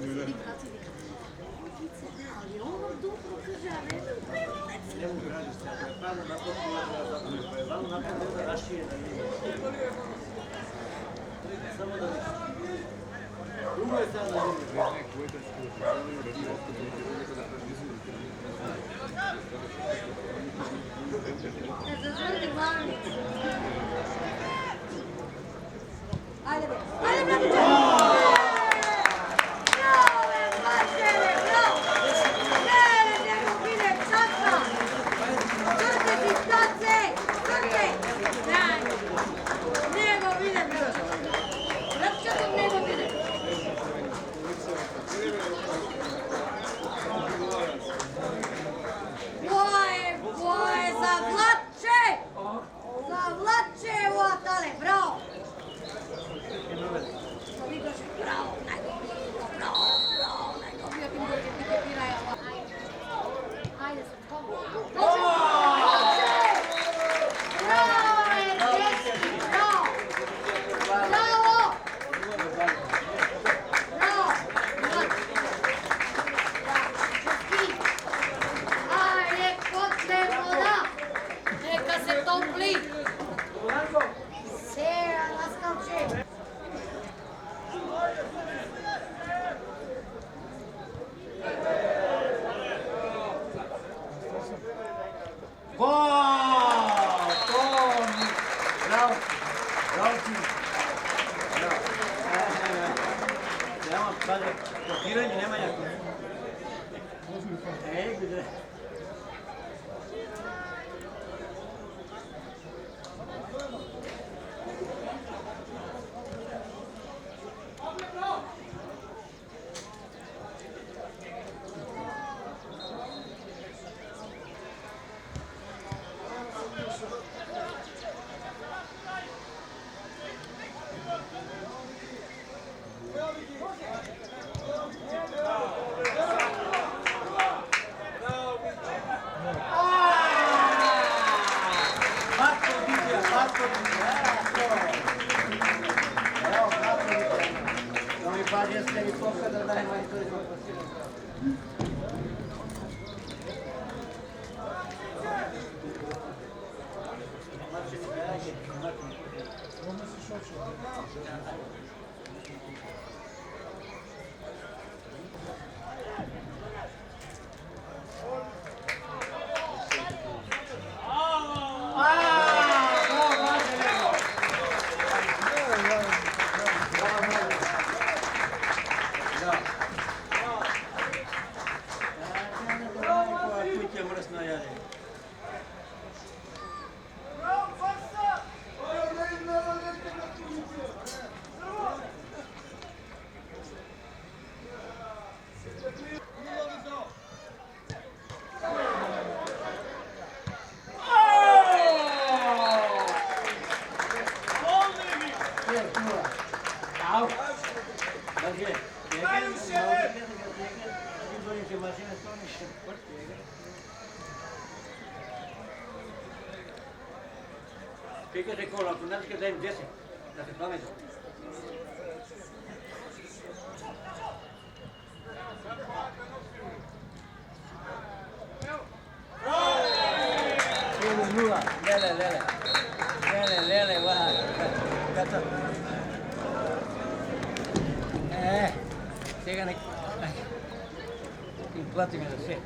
Ali ono dobro kaže, a ne da prevalec. Ne mogu raditi se, ako je pravno napravljeno da zapravo, ako je vano napravljeno da rašije da nije. Samo da nije. Drugo je sad da nije. Ne zazvrti glavnicu. Ajde bre, ajde bratiće! Bravo, Mačere, bravo! Ne, nego ide čaka! Crte ti tace, crte! Daj! Nego ide, bravo! Bratićatom nego ide! Boje, zavlače! Zavlače, Vatale, bravo! Bravo, nego bilo, bravo, nego bio tim dođe, ti kopiraj ovo. Ajde se, bravo, Erneski, bravo! Bravo! Bravo! Ajde, kotle voda! Neka se topli! Sera, naskače! Kopiranje nema jako. Gdje? Pikate kola, ako nađete da im 10, da se pametno. Nula, lele, kata. Sjega nek... Plati mi za sve.